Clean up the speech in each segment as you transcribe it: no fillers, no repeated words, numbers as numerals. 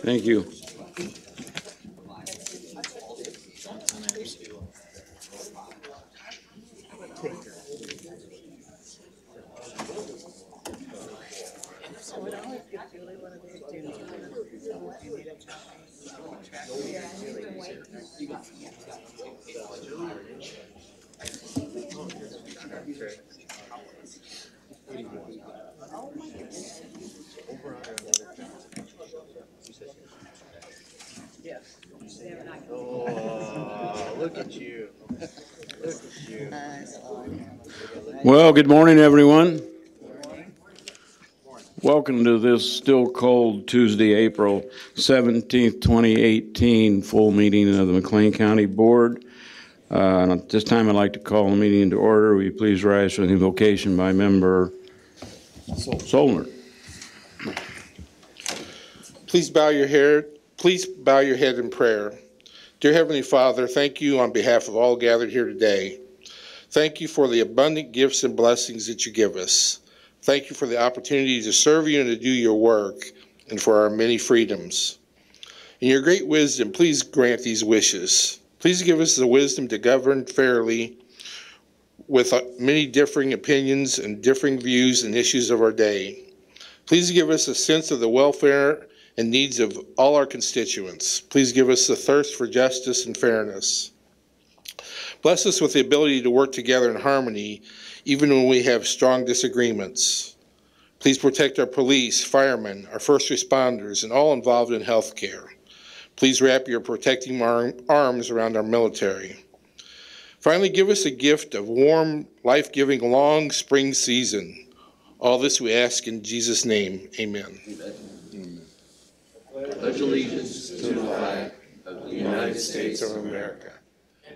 Thank you. Oh, look at you. Look at you. Well, good morning, everyone. Welcome to this still cold Tuesday, April 17th, 2018, full meeting of the Mclean County Board. At this time, I'd like to call the meeting to order. Will you please rise for the invocation by Member Solner. Please bow your head in prayer. Dear Heavenly Father, thank you on behalf of all gathered here today. Thank you for the abundant gifts and blessings that you give us. Thank you for the opportunity to serve you and to do your work, and for our many freedoms. In your great wisdom, please grant these wishes. Please give us the wisdom to govern fairly with many differing opinions and differing views and issues of our day. Please give us a sense of the welfare and needs of all our constituents. Please give us the thirst for justice and fairness. Bless us with the ability to work together in harmony, even when we have strong disagreements. Please protect our police, firemen, our first responders, and all involved in healthcare. Please wrap your protecting arms around our military. Finally, give us a gift of warm, life-giving, long spring season. All this we ask in Jesus' name. Amen. Amen. Pledge allegiance to the flag of the United States of America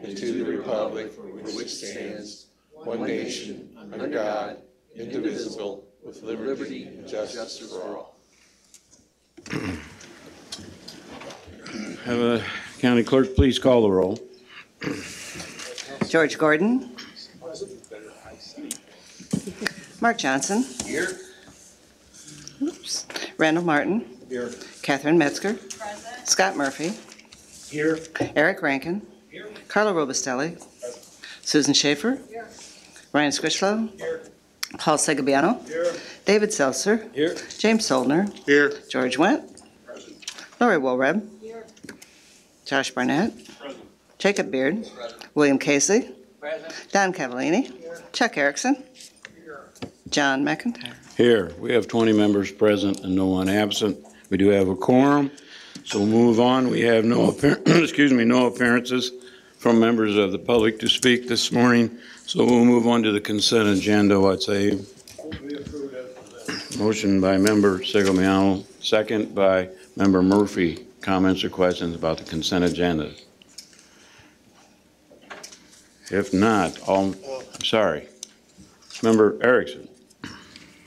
and to the republic for which stands one nation, under God, indivisible, with liberty and justice for all. Have a county clerk please call the roll. George Gordon. Mark Johnson. Here. Oops. Randall Martin. Here. Catherine Metzger. Present. Scott Murphy. Here. Eric Rankin. Here. Carla Robustelli. Susan Schaefer. Here. Ryan Squishlow. Here. Paul Segabiano. Here. David Seltzer. Here. James Soldner. Here. George Wendt. Lori Woolreb. Here. Josh Barnett. Present. Jacob Beard. Present. William Casey. Present. Don Cavallini. Chuck Erickson. John McIntyre. Here, we have 20 members present and no one absent. We do have a quorum, so we'll move on. We have no appearances from members of the public to speak this morning, so we'll move on to the consent agenda. I'd say motion by Member Segomiano, second by Member Murphy. Comments or questions about the consent agenda? If not, I'm sorry. Member Erickson.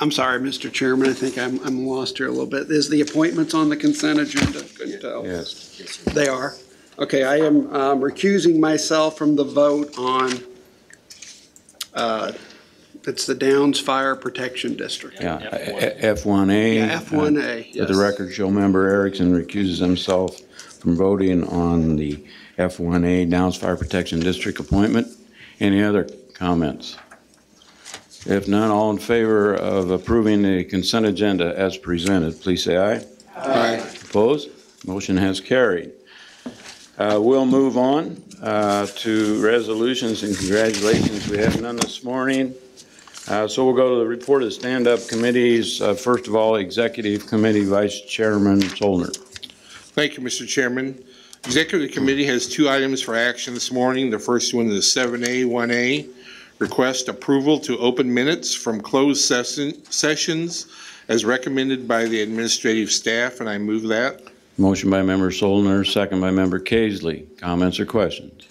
I'm sorry, Mr. Chairman. I think I'm lost here a little bit. Is the appointments on the consent agenda? Couldn't tell. Yes. They are. Okay, I am recusing myself from the vote on, it's the Downs Fire Protection District. Yeah, F1A. Yeah, F1A, yes. Let the record show Member Erickson recuses himself from voting on the F1A Downs Fire Protection District appointment. Any other comments? If none, all in favor of approving the consent agenda as presented, please say aye. Aye. Opposed? Motion has carried. We'll move on to resolutions and congratulations. We have none this morning. So we'll go to the report of the stand-up committees. First of all, Executive Committee Vice Chairman Solner. Thank you, Mr. Chairman. Executive Committee has two items for action this morning. The first one is 7A, 1A. Request approval to open minutes from closed sessions as recommended by the administrative staff, and I move that. Motion by Member Solner, second by Member Casely. Comments or questions?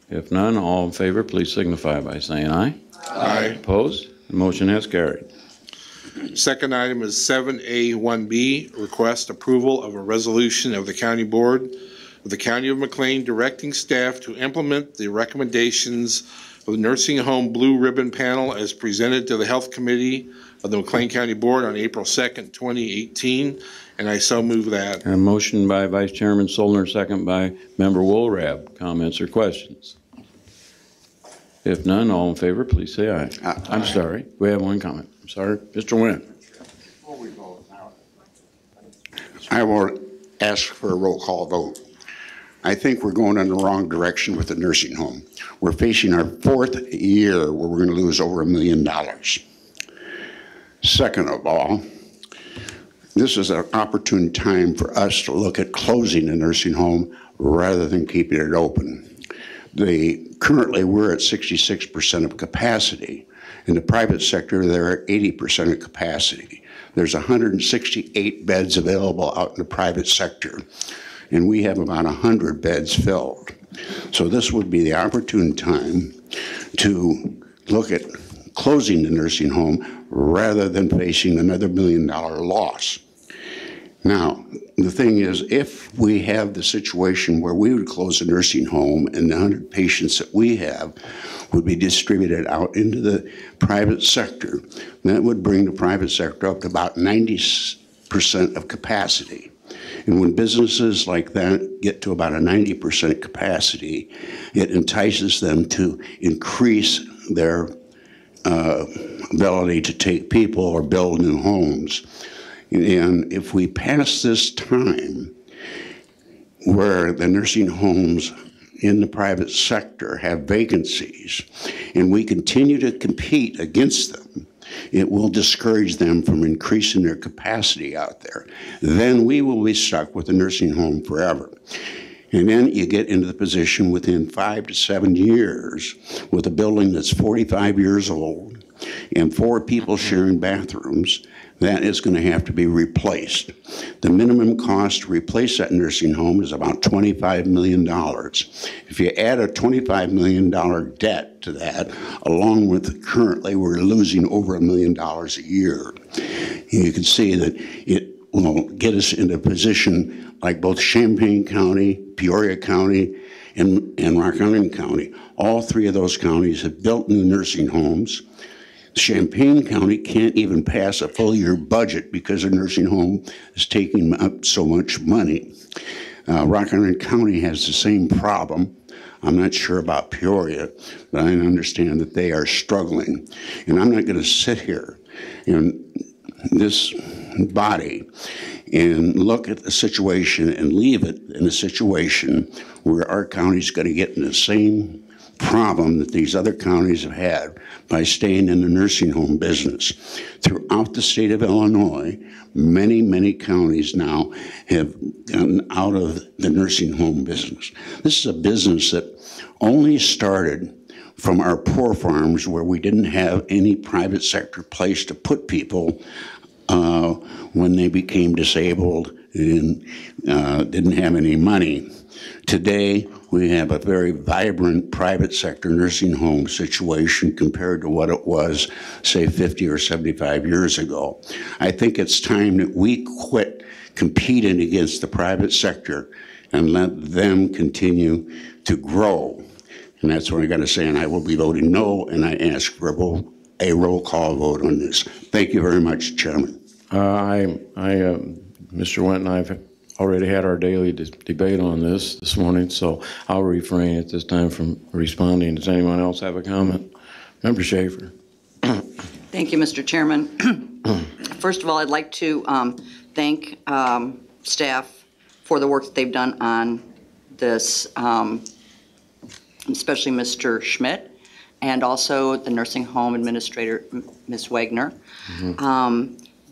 If none, all in favor, please signify by saying aye. Aye. Opposed? The motion has carried. Second item is 7A, 1B. Request approval of a resolution of the County Board of the County of Mclean directing staff to implement the recommendations of the Nursing Home Blue Ribbon Panel as presented to the Health Committee of the McLean County Board on April 2nd, 2018, and I so move that. A motion by Vice Chairman Solner, second by Member Woolrab. Comments or questions? If none, all in favor, please say aye. I'm sorry, we have one comment. I'm sorry. Mr. Nguyen. I will ask for a roll call vote. I think we're going in the wrong direction with the nursing home. We're facing our 4th year where we're going to lose over $1 million. Second of all, this is an opportune time for us to look at closing the nursing home rather than keeping it open. Currently, we're at 66% of capacity. In the private sector, they're at 80% of capacity. There's 168 beds available out in the private sector, and we have about 100 beds filled. So this would be the opportune time to look at closing the nursing home rather than facing another $1 million loss. Now, the thing is, if we have the situation where we would close a nursing home and the 100 patients that we have would be distributed out into the private sector, that would bring the private sector up to about 90% of capacity. And when businesses like that get to about a 90% capacity, it entices them to increase their ability to take people or build new homes. And if we pass this time where the nursing homes in the private sector have vacancies and we continue to compete against them, it will discourage them from increasing their capacity out there. Then we will be stuck with the nursing home forever. And then you get into the position within 5 to 7 years with a building that's 45 years old and 4 people sharing bathrooms, that is going to have to be replaced. The minimum cost to replace that nursing home is about $25 million. If you add a $25 million debt to that, along with currently we're losing over $1 million a year, you can see that it will get us into a position like both Champaign County, Peoria County, and Rock Island County. All 3 of those counties have built new nursing homes. Champaign County can't even pass a full year budget because a nursing home is taking up so much money. Rock Island County has the same problem. I'm not sure about Peoria, but I understand that they are struggling. And I'm not going to sit here in this body and look at the situation and leave it in a situation where our county's going to get in the same problem that these other counties have had by staying in the nursing home business. Throughout the state of Illinois, many, many counties now have gotten out of the nursing home business. This is a business that only started from our poor farms where we didn't have any private sector place to put people when they became disabled and didn't have any money. Today, we have a very vibrant private sector nursing home situation compared to what it was, say, 50 or 75 years ago. I think it's time that we quit competing against the private sector and let them continue to grow. And that's what I got to say, and I will be voting no, and I ask for a roll call vote on this. Thank you very much, Chairman. Mr. Wendt and I have already had our daily debate on this morning, so I'll refrain at this time from responding. Does anyone else have a comment? Member Schaefer. Thank you, Mr. Chairman. First of all, I'd like to thank staff for the work that they've done on this, especially Mr. Schmidt, and also the nursing home administrator, Ms. Wagner.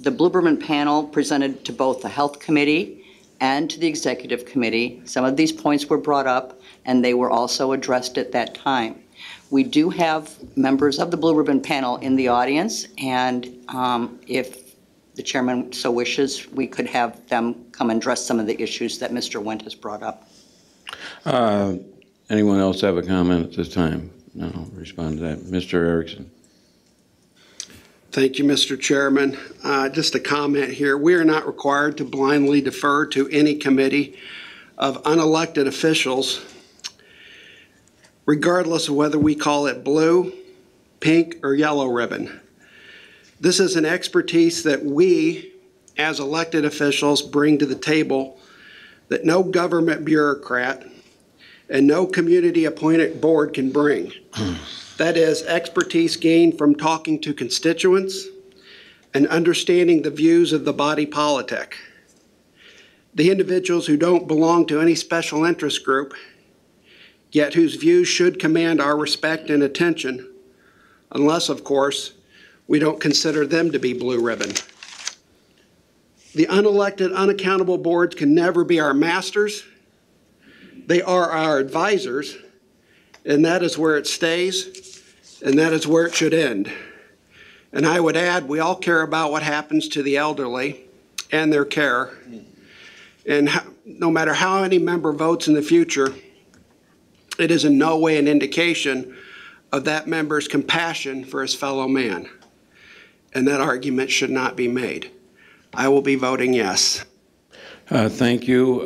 The Blue Ribbon panel presented to both the Health Committee and to the Executive Committee. Some of these points were brought up, and they were also addressed at that time. We do have members of the Blue Ribbon panel in the audience, and if the chairman so wishes, we could have them come and address some of the issues that Mr. Wendt has brought up. Anyone else have a comment at this time? No, respond to that. Mr. Erickson. Thank you, Mr. Chairman. Just a comment here. We are not required to blindly defer to any committee. of unelected officials, regardless of whether we call it blue, pink, or yellow ribbon. This is an expertise that we, as elected officials, bring to the table that no government bureaucrat and no community-appointed board can bring. That is expertise gained from talking to constituents and understanding the views of the body politic. The individuals who don't belong to any special interest group, yet whose views should command our respect and attention, unless, of course, we don't consider them to be blue ribbon. The unelected, unaccountable boards can never be our masters. They are our advisors, and that is where it stays, and that is where it should end. And I would add, we all care about what happens to the elderly and their care. And no matter how any member votes in the future, it is in no way an indication of that member's compassion for his fellow man. And that argument should not be made. I will be voting yes. Thank you.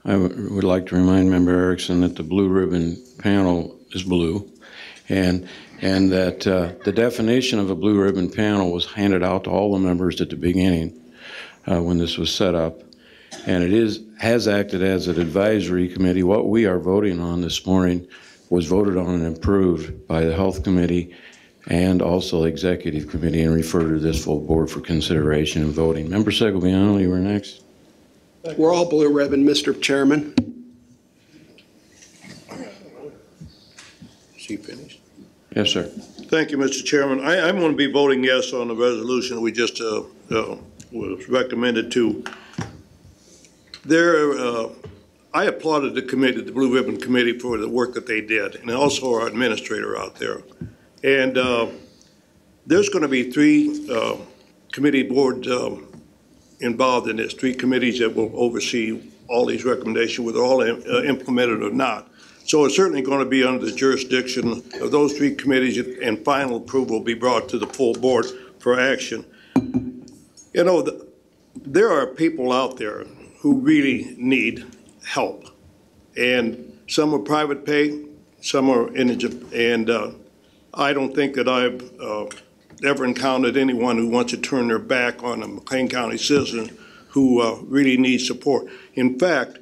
I would like to remind Member Erickson that the blue ribbon panel is blue, and that the definition of a blue ribbon panel was handed out to all the members at the beginning when this was set up, and it has acted as an advisory committee. What we are voting on this morning was voted on and approved by the Health Committee and also the Executive Committee, and referred to this full board for consideration and voting. Member Segoviano, you were next. We're all blue ribbon, Mr. Chairman. Is he finished? Yes, sir. Thank you, Mr. Chairman. I'm going to be voting yes on the resolution we just was recommended to. I applauded the committee, the Blue Ribbon Committee, for the work that they did, and also our administrator out there. And there's going to be 3 committee boards involved in this, 3 committees that will oversee all these recommendations, whether all implemented or not. So it's certainly going to be under the jurisdiction of those 3 committees, and final approval will be brought to the full board for action. You know, there are people out there who really need help, and some are private pay, some are indigent, and I don't think that I've ever encountered anyone who wants to turn their back on a McLean County citizen who really needs support. In fact,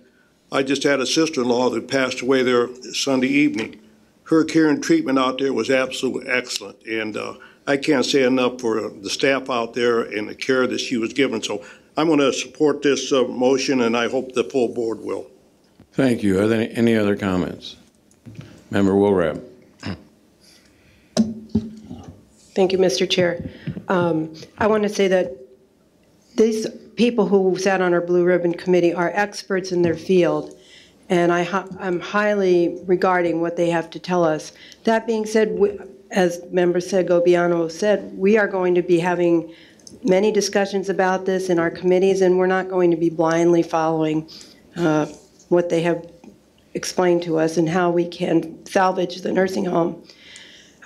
I just had a sister-in-law that passed away there Sunday evening. Her care and treatment out there was absolutely excellent, and I can't say enough for the staff out there and the care that she was given. So I'm going to support this motion, and I hope the full board will. Thank you. Are there any other comments? Member Wilrab. Thank you, Mr. Chair. I want to say that these people who sat on our Blue Ribbon Committee are experts in their field, and I'm highly regarding what they have to tell us. That being said, as Member Segoviano said, we are going to be having many discussions about this in our committees, and we're not going to be blindly following what they have explained to us and how we can salvage the nursing home.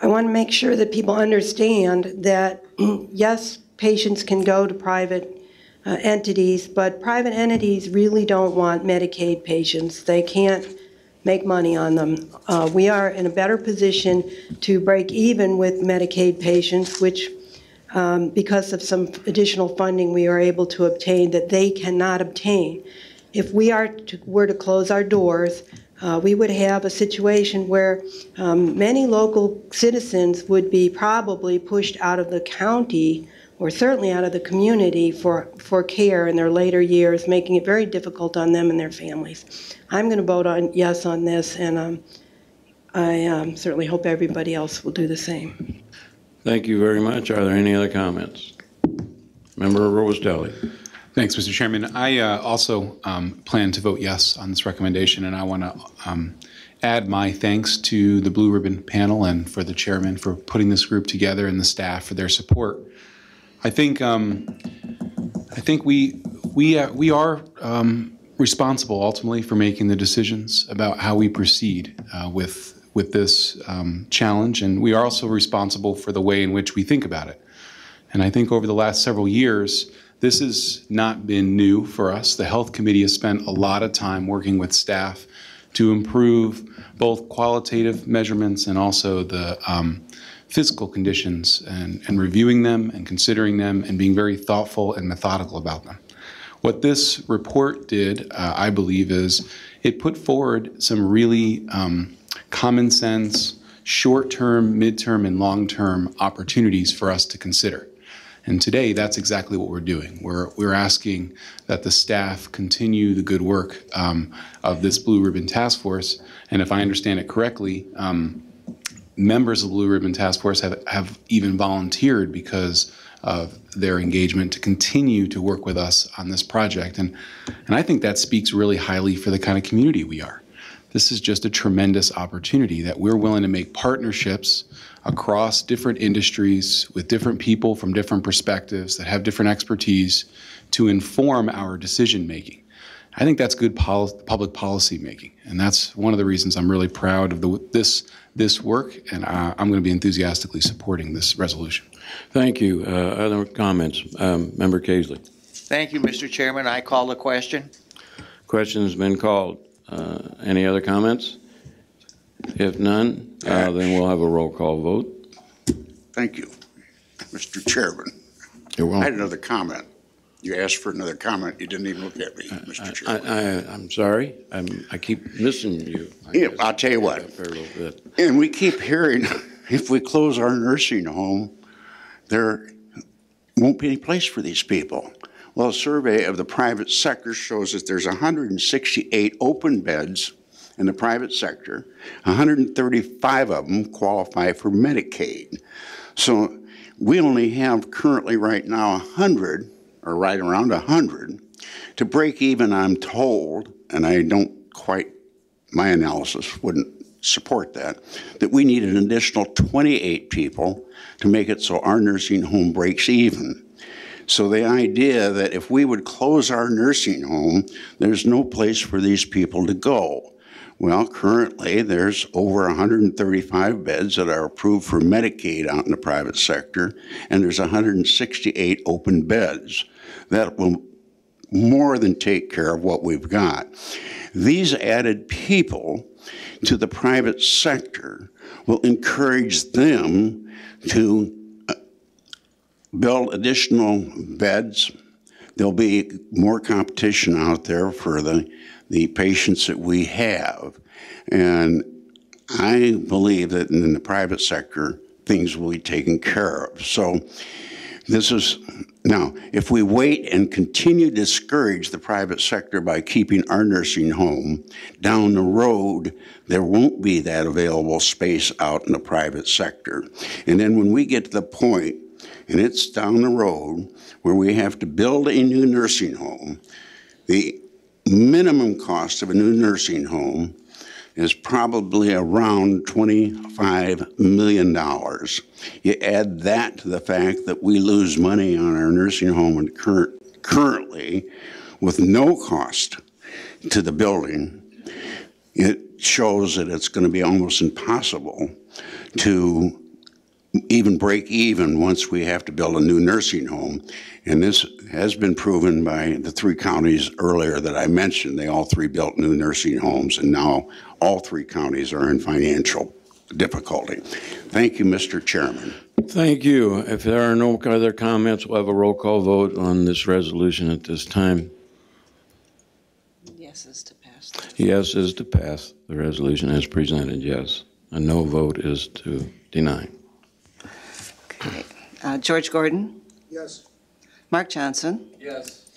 I want to make sure that people understand that, yes, patients can go to private entities, but private entities really don't want Medicaid patients. They can't make money on them. We are in a better position to break even with Medicaid patients, which, because of some additional funding we are able to obtain that they cannot obtain. If we were to close our doors, we would have a situation where many local citizens would be probably pushed out of the county or certainly out of the community for care in their later years, making it very difficult on them and their families. I'm going to vote yes on this, and I certainly hope everybody else will do the same. Thank you very much. Are there any other comments? Member Rosedeli. Thanks, Mr. Chairman. I also plan to vote yes on this recommendation, and I want to add my thanks to the Blue Ribbon panel and for the chairman for putting this group together and the staff for their support. I think we are responsible ultimately for making the decisions about how we proceed with this challenge, and we are also responsible for the way in which we think about it. And I think over the last several years, This has not been new for us. The Health Committee has spent a lot of time working with staff to improve both qualitative measurements and also the physical conditions and reviewing them and considering them and being very thoughtful and methodical about them. What this report did, I believe, is it put forward some really common sense, short-term, mid-term, and long-term opportunities for us to consider. And today, that's exactly what we're doing. We're asking that the staff continue the good work of this Blue Ribbon Task Force. And if I understand it correctly, members of the Blue Ribbon Task Force have even volunteered because of their engagement to continue to work with us on this project. And I think that speaks really highly for the kind of community we are. This is just a tremendous opportunity that we're willing to make partnerships across different industries with different people from different perspectives that have different expertise to inform our decision making. I think that's good public policy making, and that's one of the reasons I'm really proud of this work, and I'm going to be enthusiastically supporting this resolution. Thank you. Other comments? Member Casely. Thank you, Mr. Chairman. I call the question. Question has been called. Any other comments? If none, then we'll have a roll call vote. Thank you, Mr. Chairman. You're welcome. I had another comment. You asked for another comment. You didn't even look at me, Mr. Chairman. I'm sorry. I keep missing you. I'll tell you what. A little bit. And we keep hearing, if we close our nursing home, there won't be any place for these people. Well, a survey of the private sector shows that there's 168 open beds in the private sector. 135 of them qualify for Medicaid. So we only have currently right now 100, or right around 100, to break even, I'm told, and I don't quite, my analysis wouldn't support that we need an additional 28 people to make it so our nursing home breaks even. So the idea that if we would close our nursing home, there's no place for these people to go. Well, currently there's over 135 beds that are approved for Medicaid out in the private sector, and there's 168 open beds. That will more than take care of what we've got. These added people to the private sector will encourage them to build additional beds. There'll be more competition out there for the patients that we have. And I believe that in the private sector, things will be taken care of. So this is, now, if we wait and continue to discourage the private sector by keeping our nursing home, down the road, there won't be that available space out in the private sector. And then when we get to the point, and it's down the road, where we have to build a new nursing home, the minimum cost of a new nursing home is probably around $25 million. You add that to the fact that we lose money on our nursing home and currently with no cost to the building, it shows that it's going to be almost impossible to even break even once we have to build a new nursing home. And this has been proven by the 3 counties earlier that I mentioned. They all 3 built new nursing homes, and now all 3 counties are in financial difficulty. Thank you, Mr. Chairman. Thank you. If there are no other comments, we'll have a roll call vote on this resolution at this time. Yes is to pass. Yes is to pass the resolution as presented, yes. A no vote is to deny. Okay. George Gordon? Yes. Mark Johnson? Yes.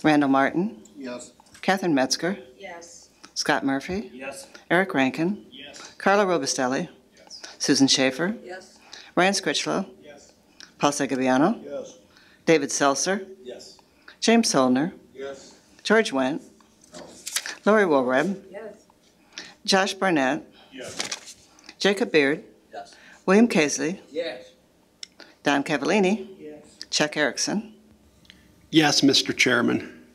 Randall Martin? Yes. Catherine Metzger? Yes. Scott Murphy? Yes. Eric Rankin? Yes. Carla Robustelli? Yes. Susan Schaefer? Yes. Ryan Scritchlow? Yes. Paul Segabiano? Yes. David Seltzer? Yes. James Sollner? Yes. George Wendt? Lori Woolreb? Yes. Josh Barnett? Yes. Jacob Beard? Yes. William Casely? Yes. Don Cavallini? Yes. Chuck Erickson? Yes, Mr. Chairman.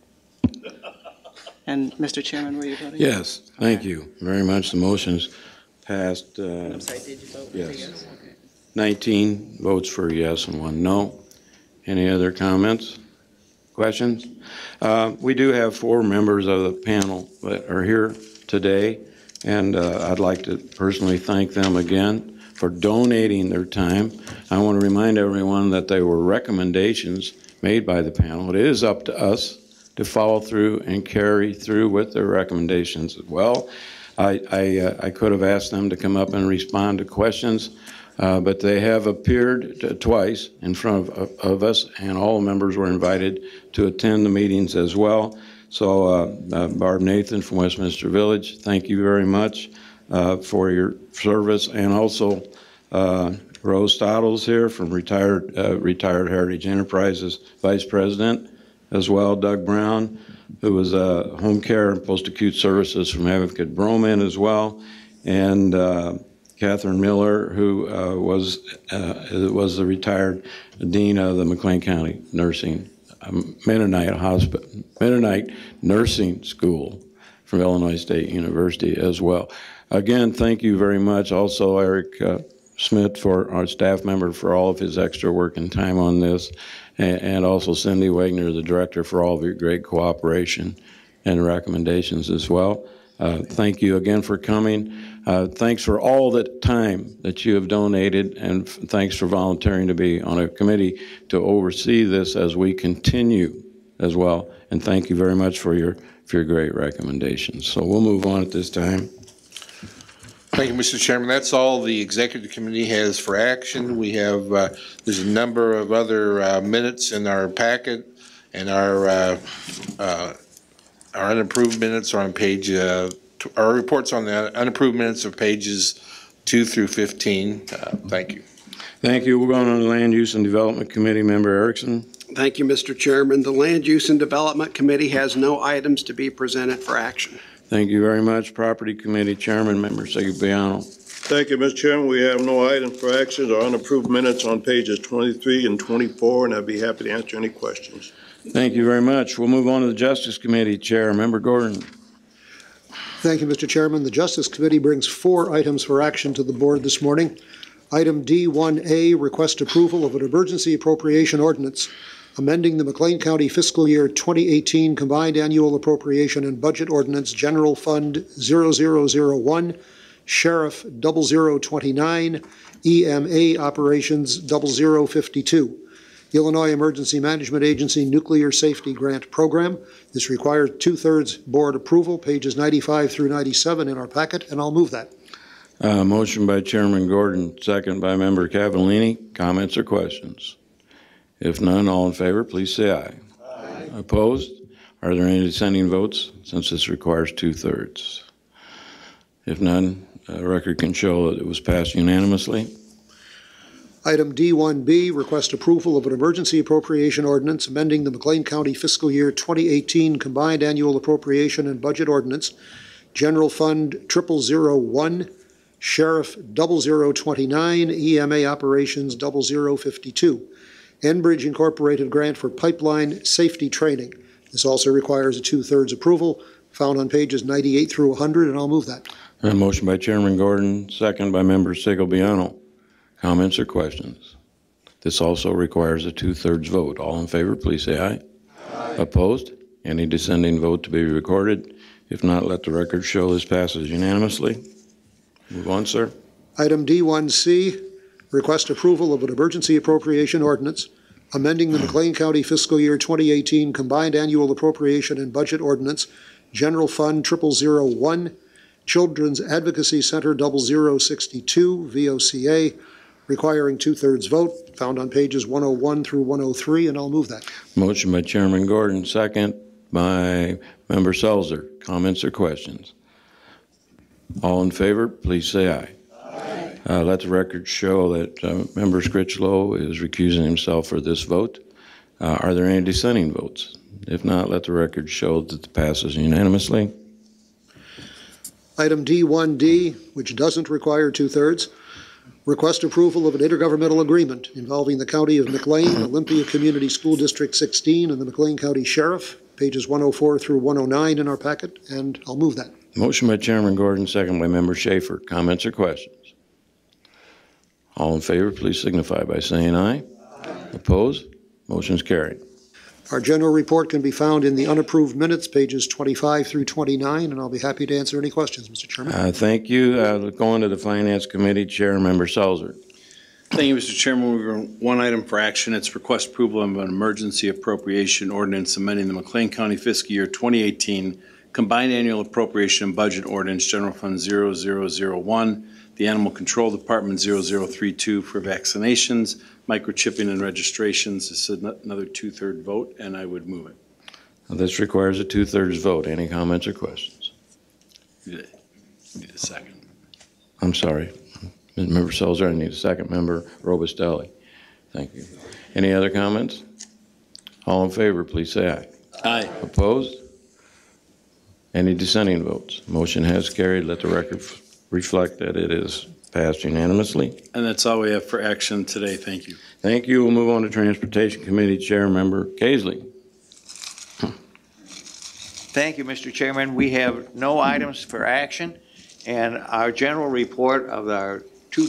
And Mr. Chairman, were you voting? Yes, thank you very much. The motion's passed. I'm sorry, did you vote? Yes. Okay. 19 votes for yes and 1 no. Any other comments? Questions? We do have 4 members of the panel that are here today, and I'd like to personally thank them again for donating their time. I want to remind everyone that they were recommendations made by the panel. It is up to us to follow through and carry through with their recommendations as well. I could have asked them to come up and respond to questions, but they have appeared twice in front of us, and all members were invited to attend the meetings as well. So Barb Nathan from Westminster Village, thank you very much for your service, and also Rose Stottles here from Retired Heritage Enterprises Vice President, as well Doug Brown, who was Home Care and Post-Acute Services from Advocate Broman as well, and Catherine Miller, who was the retired Dean of the Mclean County Nursing Mennonite Nursing School from Illinois State University as well. Again, thank you very much. Also, Eric Smith, for our staff member, for all of his extra work and time on this, and also Cindy Wagner, the director, for all of your great cooperation and recommendations as well. Thank you again for coming. Thanks for all the time that you have donated, and thanks for volunteering to be on a committee to oversee this as we continue as well. And thank you very much for your great recommendations. So we'll move on at this time. Thank you, Mr. Chairman. That's all the executive committee has for action. We have, there's a number of other minutes in our packet, and our unapproved minutes are on page, our reports on the unapproved minutes of pages 2 through 15. Thank you. Thank you. We're going on to the Land Use and Development Committee. Member Erickson. Thank you, Mr. Chairman. The Land Use and Development Committee has no items to be presented for action. Thank you very much. Property Committee Chairman, Member Segoviano. Thank you, Mr. Chairman. We have no items for action or unapproved minutes on pages 23 and 24, and I'd be happy to answer any questions. Thank you very much. We'll move on to the Justice Committee Chair, Member Gordon. Thank you, Mr. Chairman. The Justice Committee brings 4 items for action to the board this morning. Item D1A, request approval of an emergency appropriation ordinance amending the Mclean County Fiscal Year 2018 Combined Annual Appropriation and Budget Ordinance General Fund 0001, Sheriff 0029, EMA Operations 0052. Illinois Emergency Management Agency Nuclear Safety Grant Program. This requires 2/3 board approval, pages 95 through 97 in our packet, and I'll move that. Motion by Chairman Gordon, second by Member Cavallini. Comments or questions? If none, all in favor, please say aye. Aye. Opposed? Are there any dissenting votes, since this requires 2/3? If none, the record can show that it was passed unanimously. Item D1B, request approval of an emergency appropriation ordinance amending the Mclean County Fiscal Year 2018 Combined Annual Appropriation and Budget Ordinance, General Fund 0001, Sheriff 0029, EMA Operations 0052. Enbridge Incorporated Grant for Pipeline Safety Training. This also requires a 2/3 approval, found on pages 98 through 100, and I'll move that. A motion by Chairman Gordon, second by Member Segoviano. Comments or questions? This also requires a 2/3 vote. All in favor, please say aye. Aye. Opposed? Any dissenting vote to be recorded? If not, let the record show this passes unanimously. Move on, sir. Item D1C, request approval of an emergency appropriation ordinance amending the Mclean County Fiscal Year 2018 Combined Annual Appropriation and Budget Ordinance, General Fund 0001, Children's Advocacy Center 0062, VOCA, requiring 2/3 vote, found on pages 101 through 103, and I'll move that. Motion by Chairman Gordon, second by Member Selzer. Comments or questions? All in favor, please say aye. Aye. Let the record show that Member Scritchlow is recusing himself for this vote. Are there any dissenting votes? If not, let the record show that it passes unanimously. Item D1D, which doesn't require 2/3, request approval of an intergovernmental agreement involving the County of Mclean, Olympia Community School District 16, and the Mclean County Sheriff, pages 104 through 109 in our packet, and I'll move that. Motion by Chairman Gordon, second by Member Schaefer. Comments or questions? All in favor, please signify by saying aye. Aye. Opposed? Motion's carried. Our general report can be found in the unapproved minutes, pages 25 through 29, and I'll be happy to answer any questions, Mr. Chairman. Thank you. Going to the Finance Committee, Chair Member Sulzer. Thank you, Mr. Chairman. We have one item for action. It's request approval of an emergency appropriation ordinance amending the Mclean County fiscal year 2018 combined annual appropriation budget ordinance, General Fund 0001, the Animal Control Department 0032 for vaccinations, microchipping and registrations. This is another two-third vote, and I would move it. This requires a two-thirds vote. Any comments or questions? Need a second. I'm sorry. Member Sulzer, I need a second. Member Robustelli. Thank you. Any other comments? All in favor, please say aye. Aye. Opposed? Any dissenting votes? Motion has carried. Let the record reflect that it is passed unanimously. And that's all we have for action today. Thank you. Thank you. We'll move on to Transportation Committee Chair Member Kaisley. Thank you, Mr. Chairman. We have no items for action, and our general report of our two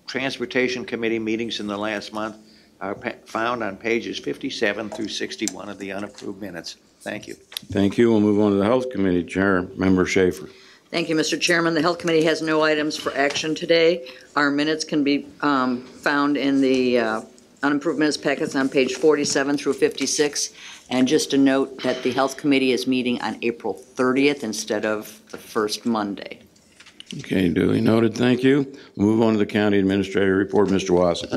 Transportation Committee meetings in the last month are found on pages 57 through 61 of the unapproved minutes. Thank you. Thank you. We'll move on to the Health Committee Chair Member Schaefer. Thank you, Mr. Chairman. The Health Committee has no items for action today. Our minutes can be found in the unapproved minutes packets on page 47 through 56. And just a note that the Health Committee is meeting on April 30th instead of the first Monday. Okay, duly noted. Thank you. We'll move on to the County Administrator Report. Mr. Wasson.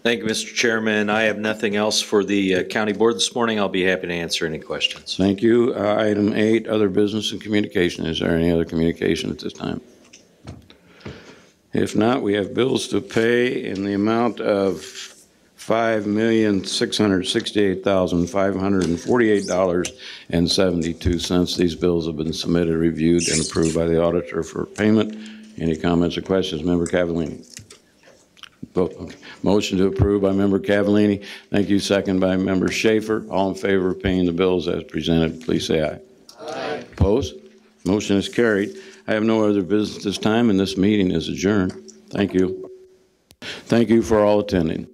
Thank you, Mr. Chairman. I have nothing else for the County Board this morning. I'll be happy to answer any questions. Thank you. Item 8, other business and communication. Is there any other communication at this time? If not, we have bills to pay in the amount of $5,668,548.72. These bills have been submitted, reviewed, and approved by the auditor for payment. Any comments or questions? Member Cavallini. Vote. Okay. Motion to approve by Member Cavallini. Thank you. Second by Member Schaefer. All in favor of paying the bills as presented, please say aye. Aye. Opposed? Motion is carried. I have no other business this time, and this meeting is adjourned. Thank you. Thank you for all attending.